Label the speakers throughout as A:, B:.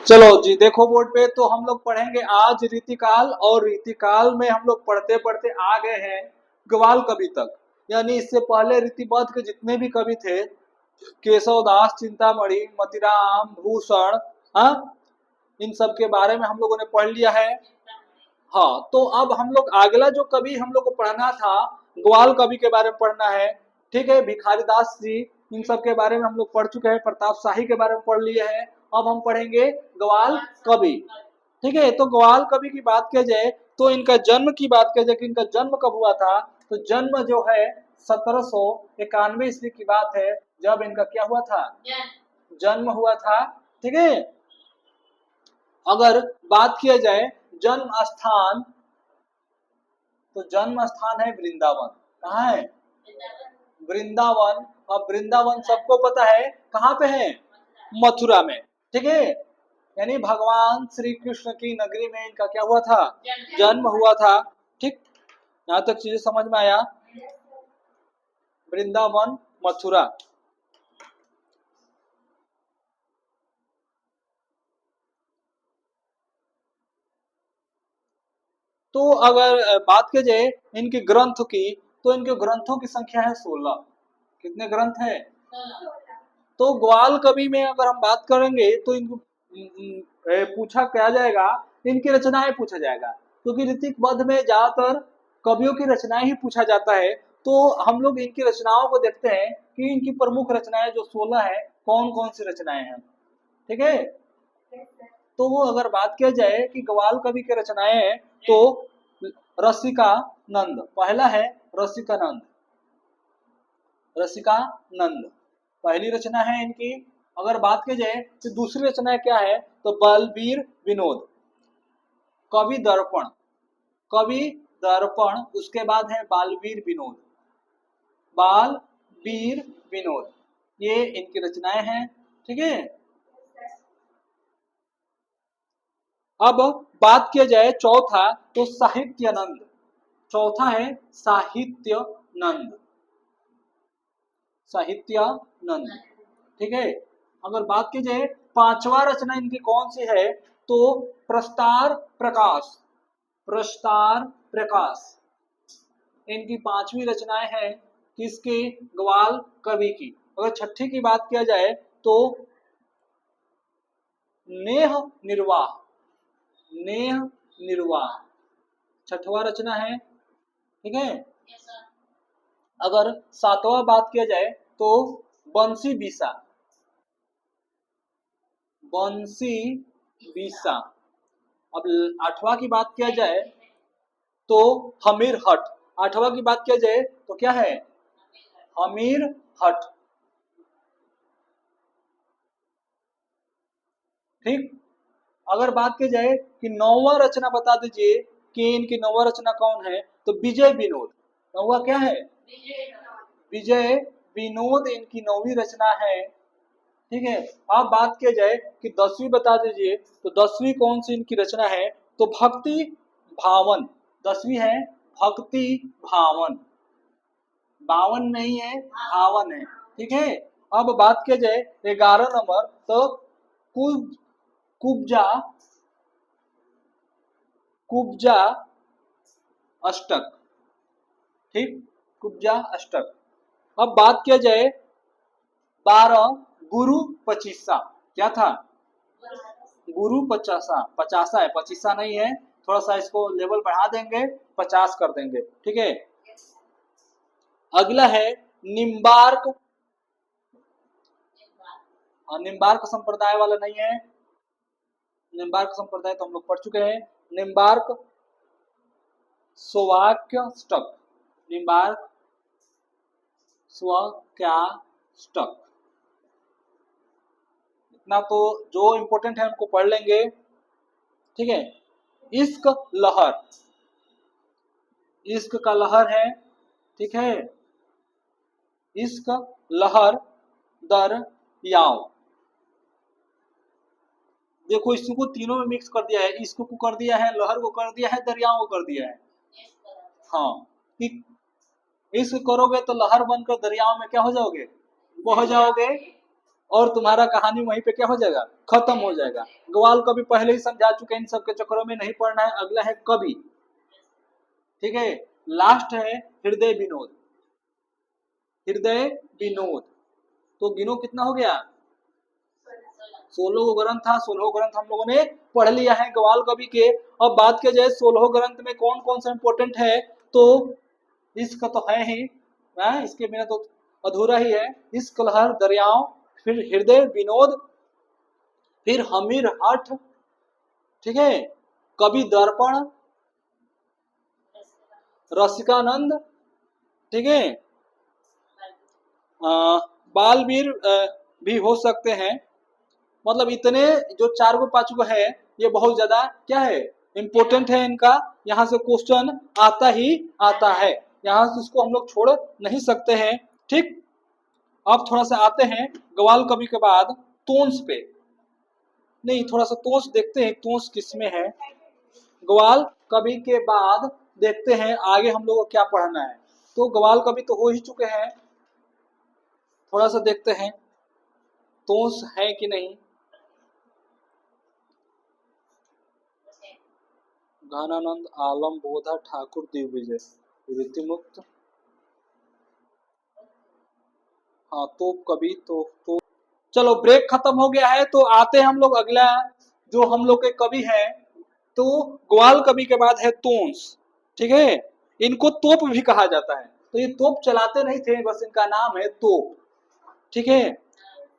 A: चलो जी, देखो बोर्ड पे तो हम लोग पढ़ेंगे आज रीतिकाल, और रीतिकाल में हम लोग पढ़ते पढ़ते आ गए हैं ग्वाल कवि तक। यानी इससे पहले रीतिबद्ध के जितने भी कवि थे, केशव दास, चिंतामणि, मतीराम, भूषण, हाँ, इन सब के बारे में हम लोगों ने पढ़ लिया है। हाँ, तो अब हम लोग अगला जो कवि हम लोग को पढ़ना था, ग्वाल कवि के बारे में पढ़ना है। ठीक है, भिखारी दास जी, इन सब के बारे में हम लोग पढ़ चुके हैं, प्रताप शाही के बारे में पढ़ लिए हैं। अब हम पढ़ेंगे ग्वाल कवि। ठीक है, तो ग्वाल कवि की बात किया जाए तो इनका जन्म की बात किया जाए कि इनका जन्म कब हुआ था, तो जन्म जो है 1791 ईस्वी की बात है, जब इनका क्या हुआ था, जन्म हुआ था। ठीक है, अगर बात किया जाए जन्म स्थान, तो जन्म स्थान है वृंदावन। कहाँ है, वृंदावन। अब वृंदावन सबको पता है कहाँ पे है, मथुरा में। ठीक है, यानी भगवान श्री कृष्ण की नगरी में इनका क्या हुआ था, जन्म हुआ था। ठीक, यहाँ तक चीजें समझ में आया। वृंदावन, मथुरा। तो अगर बात की जाए इनके ग्रंथ की, तो इनके ग्रंथों की संख्या है 16। कितने ग्रंथ है, तो ग्वाल कवि में अगर हम बात करेंगे तो इनको पूछा क्या जाएगा, इनकी रचनाएं पूछा जाएगा, क्योंकि ऋतिक बद्ध में ज्यादातर कवियों की रचनाएं ही पूछा जाता है। तो हम लोग इनकी रचनाओं को देखते हैं कि इनकी प्रमुख रचनाएं जो 16 है, कौन कौन सी रचनाएं हैं। ठीक है, तो वो अगर बात किया जाए कि ग्वाल कवि की रचनाएं हैं, तो रसिका नंद पहला है, रसिका नंद, रसिका नंद पहली रचना है इनकी। अगर बात की जाए तो दूसरी रचना क्या है, तो बलबीर विनोद, कवि दर्पण, कवि दर्पण। उसके बाद है बालवीर विनोद, बालवीर विनोद, ये इनकी रचनाएं हैं। ठीक है, अब बात किया जाए चौथा, तो साहित्यानंद, चौथा है साहित्यानंद, साहित्यानंद। ठीक है, अगर बात की जाए पांचवा रचना इनकी कौन सी है, तो प्रस्तार प्रकाश, प्रस्तार प्रकाश इनकी पांचवी रचनाएं हैं, किसकी, ग्वाल कवि की। अगर छठी की बात किया जाए तो नेह निर्वाह, नेह निर्वाह छठवा रचना है। ठीक है, अगर सातवां बात किया जाए तो बंसी बिसा, बंसी बिसा। अब आठवां की बात किया जाए तो हमीर हट, आठवां की बात किया जाए तो क्या है, हमीर हट। ठीक, अगर बात की जाए कि नौवां रचना बता दीजिए कि इनकी नौवां रचना कौन है, तो विजय विनोद। नौवां क्या है, विजय विनोद इनकी नौवीं रचना है। ठीक है, अब बात किया जाए कि 10वीं बता दीजिए, तो 10वीं कौन सी इनकी रचना है, तो भक्ति भावन, 10वीं है भक्ति भावन, बावन नहीं है, भावन है। ठीक है, अब बात किया जाए 11 नंबर, तो कुब कुब्जा, कुब्जा अष्टक। ठीक, कुब्जा अष्टक। अब बात किया जाए 12 गुरु पचीसा, क्या था, गुरु पचासा, पचासा है, पचीसा नहीं है, थोड़ा सा इसको लेवल बढ़ा देंगे, 50 कर देंगे। ठीक है, अगला है निम्बार्क, निम्बार्क संप्रदाय वाला नहीं है, निम्बार्क संप्रदाय तो हम लोग पढ़ चुके हैं। निम्बार्क स्वाक्यष्टक, निम्बार्क स्वाक्याष्टक। इतना तो जो इंपॉर्टेंट है उनको पढ़ लेंगे। ठीक है, इश्क लहर, इश्क का लहर है। ठीक है, इश्क लहर दर याव, देखो इसको तीनों में मिक्स कर दिया है, इश्क को कर दिया है, लहर को कर दिया है, दरियाओं को कर दिया है। हाँ, इश्क करोगे तो लहर बनकर दरियाओं में क्या हो जाओगे, बह जाओगे। और तुम्हारा कहानी वहीं पे क्या हो जाएगा, खत्म हो जाएगा। ग्वाल कवि पहले ही समझा चुके हैं, इन सब के चक्करों में नहीं पड़ना है। अगला है कवि, ठीक है। लास्ट है हृदय विनोद। हृदय विनोद, तो गिनो कितना हो गया, 16 ग्रंथ था। 16 ग्रंथ हम लोगों ने पढ़ लिया है ग्वाल कवि के। अब बात किया जाए 16 ग्रंथ में कौन कौन सा इंपोर्टेंट है, तो इसका तो है ही, इसके बिना तो अधूरा ही है। इस कलहर दरियाओं, फिर हृदय विनोद, फिर हमीर हठ, ठीक है, कवि दर्पण, रसिकानंद, ठीक है, बालवीर भी हो सकते हैं। मतलब इतने जो 4 गो 5 गो है, ये बहुत ज्यादा क्या है, इंपोर्टेंट है। इनका यहाँ से क्वेश्चन आता ही आता है, यहाँ से इसको हम लोग छोड़ नहीं सकते हैं, ठीक। अब थोड़ा सा आते हैं ग्वाल कवि के बाद तोंस पे। नहीं, थोड़ा सा तोंस देखते हैं, तोंस किसमें है। ग्वाल कवि के बाद देखते हैं आगे हम लोग को क्या पढ़ना है। तो ग्वाल कवि तो हो ही चुके हैं, थोड़ा सा देखते हैं तोंस है कि नहीं। घनानंद, आलम, बोधा, ठाकुर, दिग्विजय, रीतिमुक्त, हाँ तोप कवि तो चलो ब्रेक खत्म हो गया है। तो आते हैं हम लोग अगला जो हम लोग के कवि है, तो ग्वाल कवि के बाद है तोंस, ठीक है। इनको तोप भी कहा जाता है। तो ये तोप चलाते नहीं थे, बस इनका नाम है तोप, ठीक है।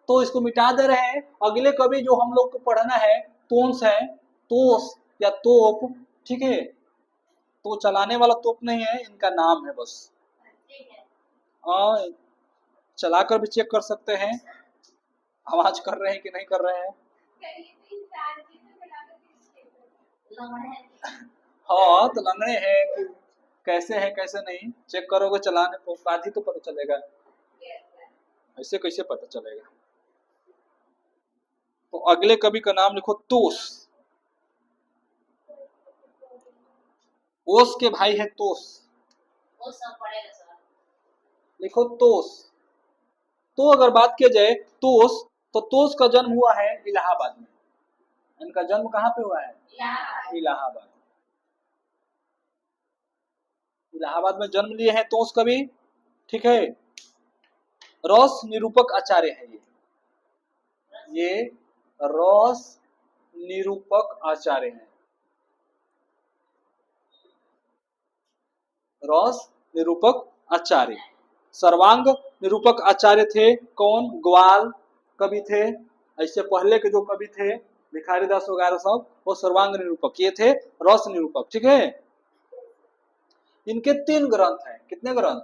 A: तो इसको मिटा दे रहे हैं। अगले कवि जो हम लोग को पढ़ना है तोंस है, तोस या तोप, ठीक है। तो चलाने वाला तोप नहीं है, इनका नाम है बस। हाँ, चलाकर भी चेक कर सकते हैं आवाज कर रहे हैं कि नहीं कर रहे हैं। हाँ तो लंगड़े हैं कि कैसे है कैसे नहीं, चेक करोगे चलाने को बाद ही तो पता चलेगा, ऐसे कैसे पता चलेगा। तो अगले कवि का नाम लिखो तोस। ओस के भाई है तोस, लिखो तोस। तो अगर बात किया जाए तोस, तो तोस का जन्म हुआ है इलाहाबाद में। इनका जन्म कहाँ पे हुआ है, इलाहाबाद। इलाहाबाद में जन्म लिए हैं तोस कवि, ठीक है। रस निरूपक आचार्य है ये रस निरूपक आचार्य है। रस निरूपक आचार्य, सर्वांग निरूपक आचार्य थे कौन, ग्वाल कवि थे। ऐसे पहले के जो कवि थे भिखारी दास वगैरह सब, वो सर्वांग निरूपक, ये थे रस निरूपक, ठीक है। इनके 3 ग्रंथ हैं, कितने ग्रंथ,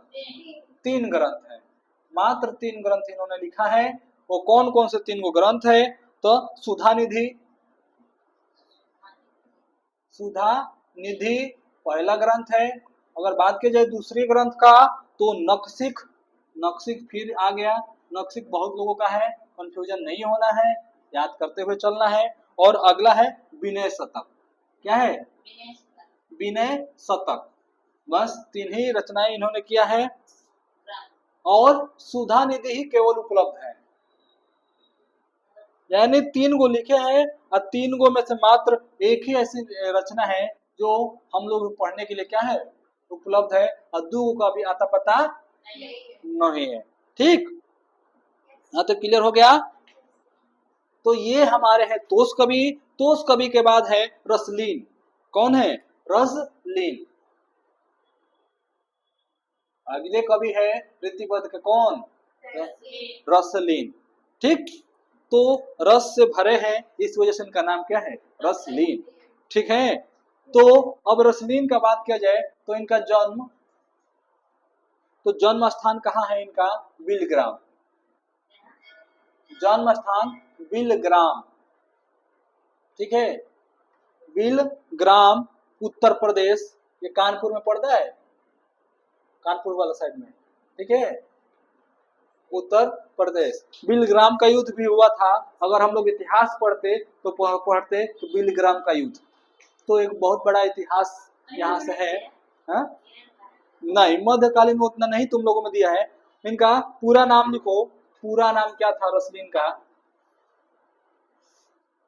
A: 3 ग्रंथ हैं, मात्र 3 ग्रंथ इन्होंने लिखा है। वो कौन कौन से 3 गो ग्रंथ है, तो सुधा निधि, सुधा निधि पहला ग्रंथ है। अगर बात की जाए दूसरी ग्रंथ का, तो नखशिख, नखशिख फिर आ गया। नखशिख बहुत लोगों का है, कंफ्यूजन नहीं होना है, याद करते हुए चलना है। और अगला है विनय शतक, क्या है, विनय शतक। बस 3 ही रचनाएं इन्होंने किया है, और सुधा निधि ही केवल उपलब्ध है। यानी 3 गो लिखे हैं, और 3 गो में से मात्र एक ही ऐसी रचना है जो हम लोग पढ़ने के लिए क्या है, उपलब्ध है, और 2 का भी आता पता नहीं है, ठीक। हाँ तो क्लियर हो गया। तो ये हमारे हैं तोस कवि। तोस कवि के बाद है रसलीन। कौन है, रसलीन। अगले कवि है रीतिबद्ध के कौन, रसलीन, ठीक। तो रस से भरे हैं, इस वजह से इनका नाम क्या है, रसलीन, ठीक है। तो अब रसलीन का बात किया जाए, तो इनका जन्म, तो जन्म स्थान कहाँ है इनका, बिलग्राम। जन्म स्थान बिलग्राम, ठीक है। बिलग्राम उत्तर प्रदेश, ये कानपुर में पड़ता है, कानपुर वाला साइड में, ठीक है, उत्तर प्रदेश। बिलग्राम का युद्ध भी हुआ था। अगर हम लोग इतिहास पढ़ते तो पढ़ते तो बिलग्राम का युद्ध, तो एक बहुत बड़ा इतिहास यहाँ से है। हा? नहीं, मध्यकालीन में उतना नहीं तुम लोगों में दिया है। इनका पूरा नाम लिखो, पूरा नाम क्या था रसलीन का?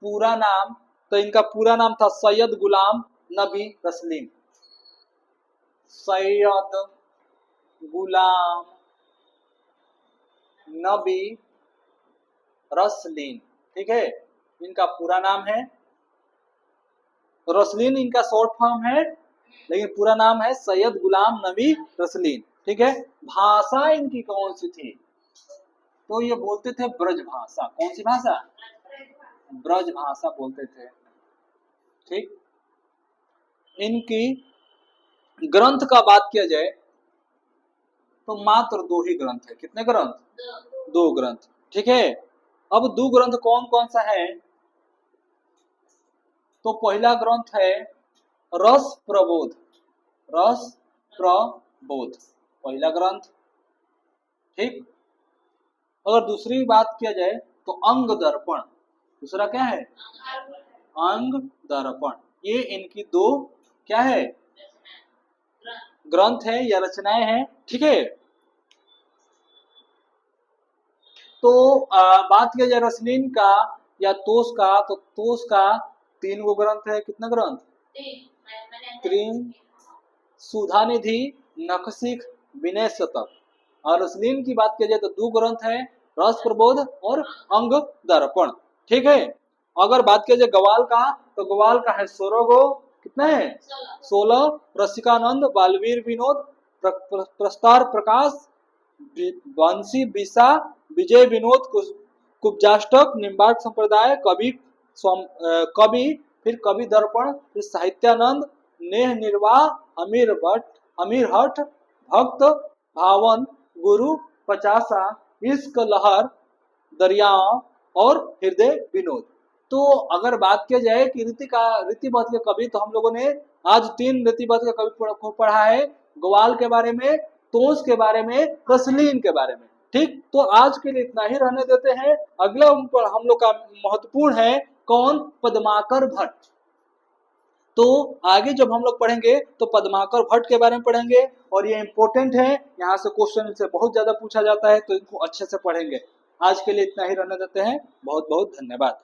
A: पूरा नाम, तो इनका पूरा नाम था सैयद गुलाम नबी रसलीन। सैयद गुलाम नबी रसलीन, ठीक है, इनका पूरा नाम है। रसलीन इनका शॉर्ट फॉर्म है, लेकिन पूरा नाम है सैयद गुलाम नबी रसलीन, ठीक है। भाषा इनकी कौन सी थी? तो ये बोलते थे ब्रज भाषा। कौन सी भाषा? ब्रज भाषा बोलते थे, ठीक। इनकी ग्रंथ का बात किया जाए तो मात्र 2 ही ग्रंथ है। कितने ग्रंथ? 2 ग्रंथ, ठीक है। अब 2 ग्रंथ कौन कौन सा है? तो पहला ग्रंथ है रस प्रबोध। रस प्रबोध पहला ग्रंथ, ठीक। अगर दूसरी बात किया जाए तो अंग दर्पण। दूसरा क्या है? अंग दर्पण। ये इनकी 2 क्या है? ग्रंथ है या रचनाएं हैं, ठीक है। तो बात किया जाए रसलीन का या तोस का, तो तोस का 3 गो ग्रंथ है। कितना ग्रंथ? 3। सुधा निधि, नखशिख, विनय शतक। और रसलीन की बात किया जाए तो 2 ग्रंथ है, रस प्रबोध और अंग दर्पण, ठीक है। अगर बात किया जाए ग्वाल का, तो ग्वाल का है 16 गो। कितना है? 16। रसिकानंद, बालवीर विनोद, प्रस्तार प्रकाश, वंशी बिसा, विजय विनोद, कुब्जाष्टक, निम्बार्क संप्रदाय, कवि, फिर कवि दर्पण, फिर साहित्यानंद, नेह निर्वाह, अमीर भट्ट, अमीर हठ, भक्त भावन, गुरु पचासा, इश्क लहर, दरियाओं और हृदय विनोद। तो अगर बात किया जाए कि रीतिबद्ध के कवि, तो हम लोगों ने आज 3 रीतिबद्ध के कवि को पढ़ा है। ग्वाल के बारे में, तोस के बारे में, रसलीन के बारे में, ठीक। तो आज के लिए इतना ही रहने देते हैं। अगला हम लोग का महत्वपूर्ण है कौन? पद्माकर भट्ट। तो आगे जब हम लोग पढ़ेंगे तो पद्माकर भट्ट के बारे में पढ़ेंगे, और ये इंपॉर्टेंट है, यहाँ से क्वेश्चन से बहुत ज्यादा पूछा जाता है, तो इनको अच्छे से पढ़ेंगे। आज के लिए इतना ही रहने देते हैं। बहुत बहुत धन्यवाद।